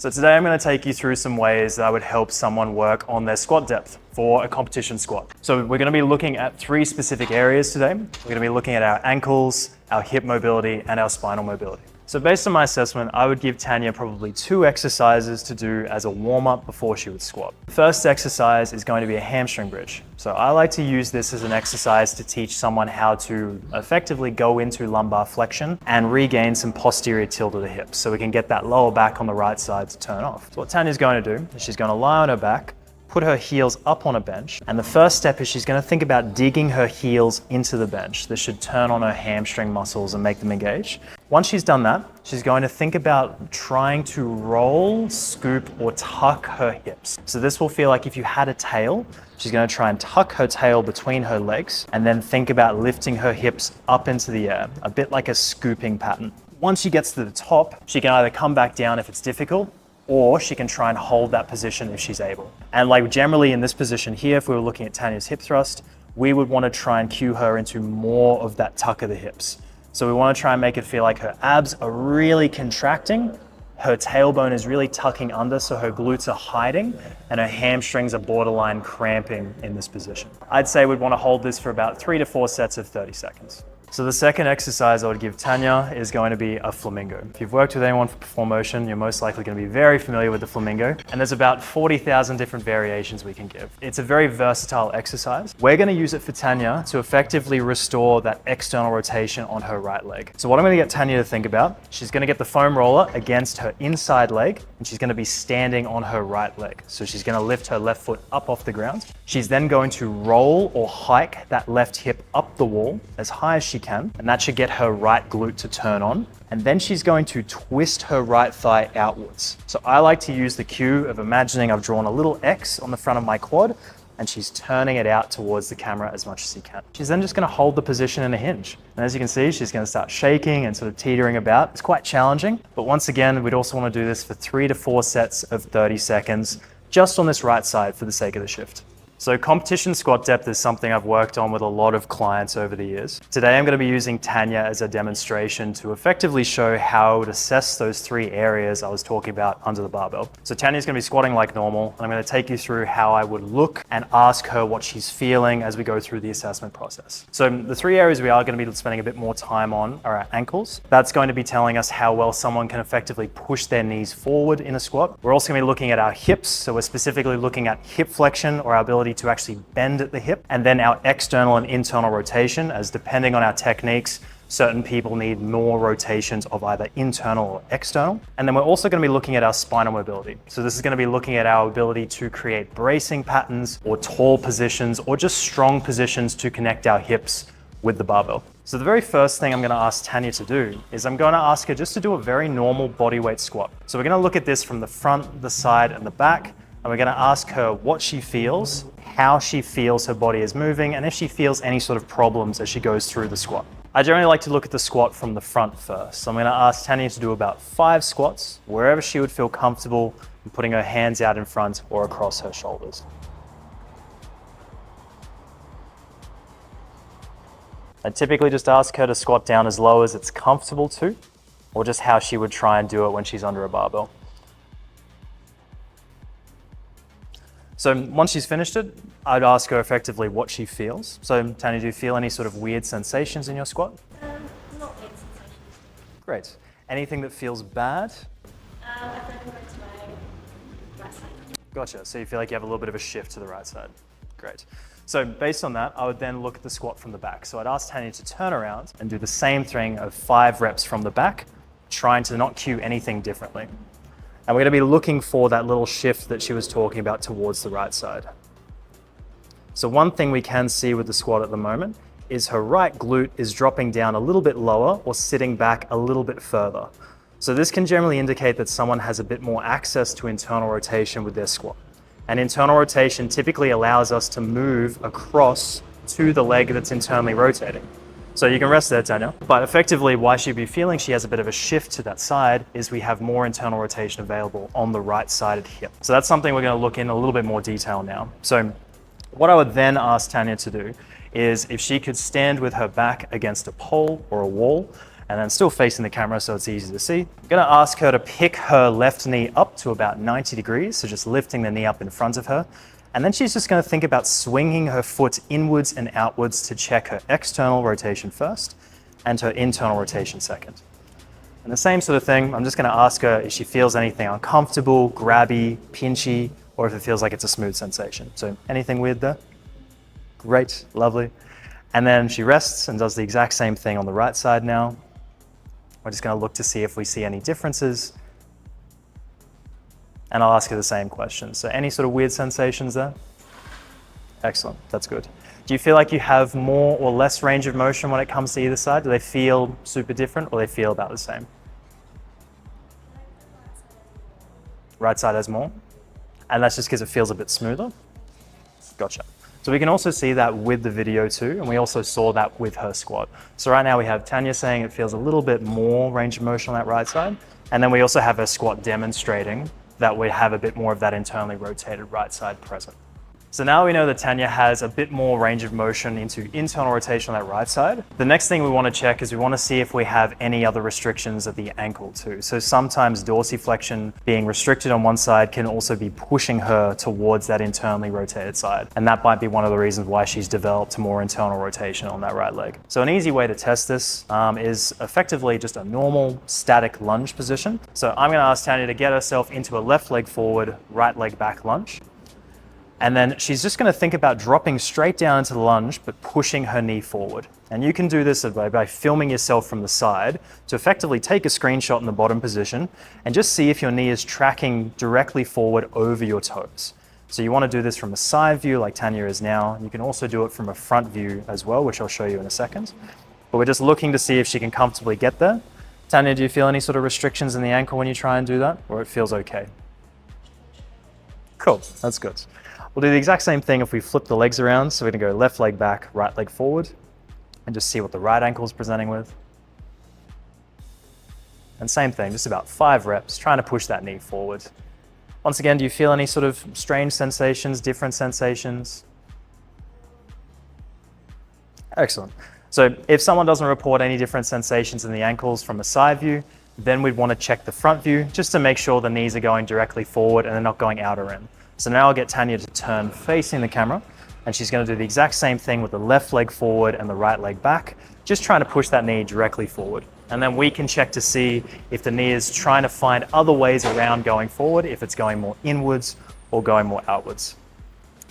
So today I'm going to take you through some ways that would help someone work on their squat depth for a competition squat. So we're going to be looking at 3 specific areas today. We're going to be looking at our ankles, our hip mobility, and our spinal mobility. So based on my assessment, I would give Tanya probably 2 exercises to do as a warm-up before she would squat. The first exercise is going to be a hamstring bridge. So I like to use this as an exercise to teach someone how to effectively go into lumbar flexion and regain some posterior tilt of the hips so we can get that lower back on the right side to turn off. So what Tanya's going to do is she's going to lie on her back, put her heels up on a bench, and the first step is she's going to think about digging her heels into the bench. This should turn on her hamstring muscles and make them engage. Once she's done that, she's going to think about trying to roll, scoop, or tuck her hips. So this will feel like if you had a tail, she's going to try and tuck her tail between her legs and then think about lifting her hips up into the air, a bit like a scooping pattern. Once she gets to the top, she can either come back down if it's difficult, or she can try and hold that position if she's able. And like generally in this position here, if we were looking at Tanya's hip thrust, we would want to try and cue her into more of that tuck of the hips. So we want to try and make it feel like her abs are really contracting, her tailbone is really tucking under, so her glutes are hiding, and her hamstrings are borderline cramping in this position. I'd say we'd want to hold this for about 3 to 4 sets of 30 seconds. So the second exercise I would give Tanya is going to be a flamingo. If you've worked with anyone for Performotion, you're most likely going to be very familiar with the flamingo. And there's about 40,000 different variations we can give. It's a very versatile exercise. We're going to use it for Tanya to effectively restore that external rotation on her right leg. So what I'm going to get Tanya to think about, she's going to get the foam roller against her inside leg, and she's going to be standing on her right leg. So she's going to lift her left foot up off the ground. She's then going to roll or hike that left hip up the wall as high as she can, and that should get her right glute to turn on. And then she's going to twist her right thigh outwards. So I like to use the cue of imagining I've drawn a little X on the front of my quad, and she's turning it out towards the camera as much as she can. She's then just going to hold the position in a hinge. And as you can see, she's going to start shaking and sort of teetering about. It's quite challenging, but once again, we'd also want to do this for 3 to 4 sets of 30 seconds, just on this right side for the sake of the shift. So competition squat depth is something I've worked on with a lot of clients over the years. Today I'm going to be using Tanya as a demonstration to effectively show how I would assess those 3 areas I was talking about under the barbell. So Tanya's going to be squatting like normal, and I'm going to take you through how I would look and ask her what she's feeling as we go through the assessment process. So the 3 areas we are going to be spending a bit more time on are our ankles. That's going to be telling us how well someone can effectively push their knees forward in a squat. We're also going to be looking at our hips. So we're specifically looking at hip flexion, or our ability to actually bend at the hip, and then our external and internal rotation, as depending on our techniques, certain people need more rotations of either internal or external. And then we're also going to be looking at our spinal mobility. So this is going to be looking at our ability to create bracing patterns or tall positions or just strong positions to connect our hips with the barbell. So the very first thing I'm going to ask Tanya to do is I'm going to ask her just to do a very normal bodyweight squat. So we're going to look at this from the front, the side, and the back. And we're going to ask her what she feels, how she feels her body is moving, and if she feels any sort of problems as she goes through the squat. I generally like to look at the squat from the front first. So I'm going to ask Tanya to do about 5 squats, wherever she would feel comfortable in putting her hands out in front or across her shoulders. I typically just ask her to squat down as low as it's comfortable to, or just how she would try and do it when she's under a barbell. So once she's finished it, I'd ask her effectively what she feels. So Tanya, do you feel any sort of weird sensations in your squat? Not weird sensations. Great. Anything that feels bad? I feel like I'm going to my right side. Gotcha. So you feel like you have a little bit of a shift to the right side. Great. So based on that, I would then look at the squat from the back. So I'd ask Tanya to turn around and do the same thing of 5 reps from the back, trying to not cue anything differently. And we're going to be looking for that little shift that she was talking about towards the right side. So one thing we can see with the squat at the moment is her right glute is dropping down a little bit lower or sitting back a little bit further. So this can generally indicate that someone has a bit more access to internal rotation with their squat. And internal rotation typically allows us to move across to the leg that's internally rotating. So you can rest there, Tanya. But effectively, why she'd be feeling she has a bit of a shift to that side is we have more internal rotation available on the right-sided hip. So that's something we're going to look in a little bit more detail now. So what I would then ask Tanya to do is if she could stand with her back against a pole or a wall, and then still facing the camera so it's easy to see. I'm gonna ask her to pick her left knee up to about 90 degrees, so just lifting the knee up in front of her. And then she's just gonna think about swinging her foot inwards and outwards to check her external rotation first and her internal rotation second. And the same sort of thing, I'm just gonna ask her if she feels anything uncomfortable, grabby, pinchy, or if it feels like it's a smooth sensation. So anything weird there? Great, lovely. And then she rests and does the exact same thing on the right side now. We're just gonna look to see if we see any differences. And I'll ask her the same question. So any sort of weird sensations there? Excellent, that's good. Do you feel like you have more or less range of motion when it comes to either side? Do they feel super different or they feel about the same? Right side has more? And that's just because it feels a bit smoother? Gotcha. So we can also see that with the video too, and we also saw that with her squat. So right now we have Tanya saying it feels a little bit more range of motion on that right side, and then we also have her squat demonstrating that we have a bit more of that internally rotated right side present. So now we know that Tanya has a bit more range of motion into internal rotation on that right side. The next thing we want to check is we want to see if we have any other restrictions at the ankle too. So sometimes dorsiflexion being restricted on one side can also be pushing her towards that internally rotated side. And that might be one of the reasons why she's developed more internal rotation on that right leg. So an easy way to test this is effectively just a normal static lunge position. So I'm going to ask Tanya to get herself into a left leg forward, right leg back lunge. And then she's just going to think about dropping straight down into the lunge, but pushing her knee forward. And you can do this by filming yourself from the side to effectively take a screenshot in the bottom position and just see if your knee is tracking directly forward over your toes. So you want to do this from a side view like Tanya is now. You can also do it from a front view as well, which I'll show you in a second. But we're just looking to see if she can comfortably get there. Tanya, do you feel any sort of restrictions in the ankle when you try and do that, or it feels okay? Cool, that's good. We'll do the exact same thing if we flip the legs around. So we're gonna go left leg back, right leg forward, and just see what the right ankle is presenting with. And same thing, just about 5 reps, trying to push that knee forward. Once again, do you feel any sort of strange sensations, different sensations? Excellent. So if someone doesn't report any different sensations in the ankles from a side view, then we'd want to check the front view just to make sure the knees are going directly forward and they're not going out or in. So now I'll get Tanya to turn facing the camera, and she's going to do the exact same thing with the left leg forward and the right leg back, just trying to push that knee directly forward. And then we can check to see if the knee is trying to find other ways around going forward, if it's going more inwards or going more outwards.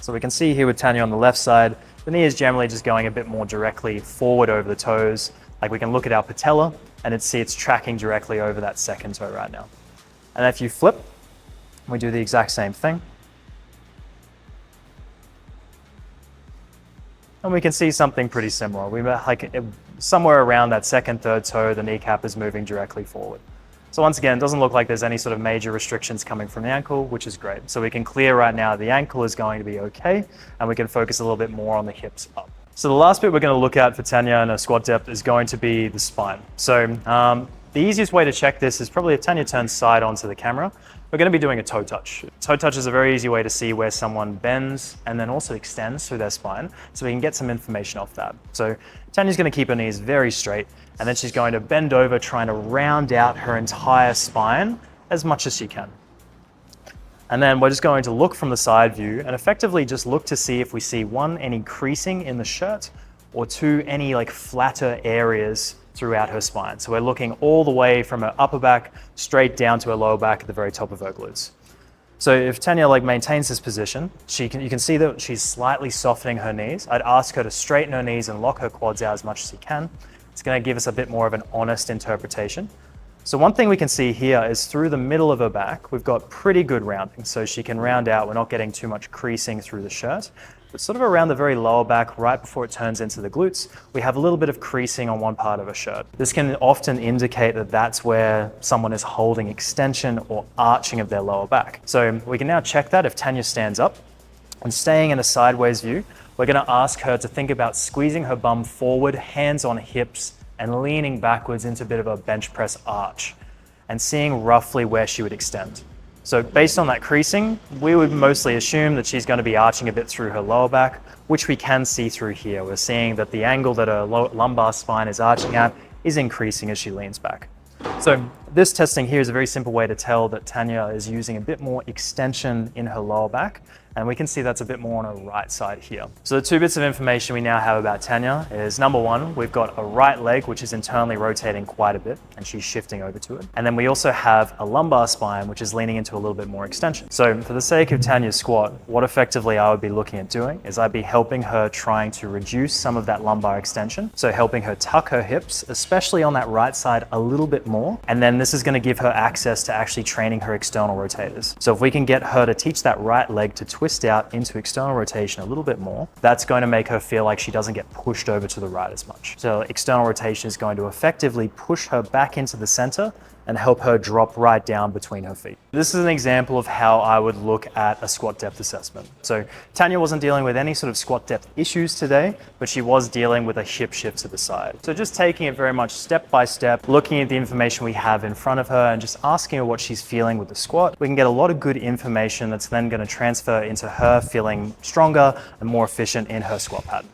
So we can see here with Tanya on the left side, the knee is generally just going a bit more directly forward over the toes. Like we can look at our patella and see it's tracking directly over that second toe right now. And if you flip, we do the exact same thing. And we can see something pretty similar. We like somewhere around that second, third toe, the kneecap is moving directly forward. So once again, it doesn't look like there's any sort of major restrictions coming from the ankle, which is great. So we can clear right now the ankle is going to be okay, and we can focus a little bit more on the hips up. So the last bit we're going to look at for Tanya and her squat depth is going to be the spine. So the easiest way to check this is probably if Tanya turns side onto the camera, we're going to be doing a toe touch. Toe touch is a very easy way to see where someone bends and then also extends through their spine, so we can get some information off that. So Tanya's going to keep her knees very straight, and then she's going to bend over, trying to round out her entire spine as much as she can. And then we're just going to look from the side view and effectively just look to see if we see 1, any creasing in the shirt, or 2, any like flatter areas throughout her spine. So we're looking all the way from her upper back straight down to her lower back at the very top of her glutes. So if Tanya maintains this position, you can see that she's slightly softening her knees. I'd ask her to straighten her knees and lock her quads out as much as she can. It's going to give us a bit more of an honest interpretation. So one thing we can see here is through the middle of her back, we've got pretty good rounding. So she can round out, we're not getting too much creasing through the shirt. But sort of around the very lower back, right before it turns into the glutes, we have a little bit of creasing on one part of a shirt. This can often indicate that that's where someone is holding extension or arching of their lower back. So we can now check that if Tanya stands up and staying in a sideways view. We're going to ask her to think about squeezing her bum forward, hands on hips, and leaning backwards into a bit of a bench press arch and seeing roughly where she would extend. So based on that creasing, we would mostly assume that she's going to be arching a bit through her lower back, which we can see through here. We're seeing that the angle that her lumbar spine is arching at is increasing as she leans back. So this testing here is a very simple way to tell that Tanya is using a bit more extension in her lower back, and we can see that's a bit more on her right side here. So the 2 bits of information we now have about Tanya is, number 1, we've got a right leg which is internally rotating quite a bit and she's shifting over to it. And then we also have a lumbar spine which is leaning into a little bit more extension. So for the sake of Tanya's squat, what effectively I would be looking at doing is I'd be helping her trying to reduce some of that lumbar extension. So helping her tuck her hips, especially on that right side, a little bit more. And then this is going to give her access to actually training her external rotators. So if we can get her to teach that right leg to twist out into external rotation a little bit more, that's going to make her feel like she doesn't get pushed over to the right as much. So external rotation is going to effectively push her back into the center and help her drop right down between her feet. This is an example of how I would look at a squat depth assessment. So Tanya wasn't dealing with any sort of squat depth issues today, but she was dealing with a hip shift to the side. So just taking it very much step by step, looking at the information we have in front of her and just asking her what she's feeling with the squat, we can get a lot of good information that's then going to transfer into her feeling stronger and more efficient in her squat pattern.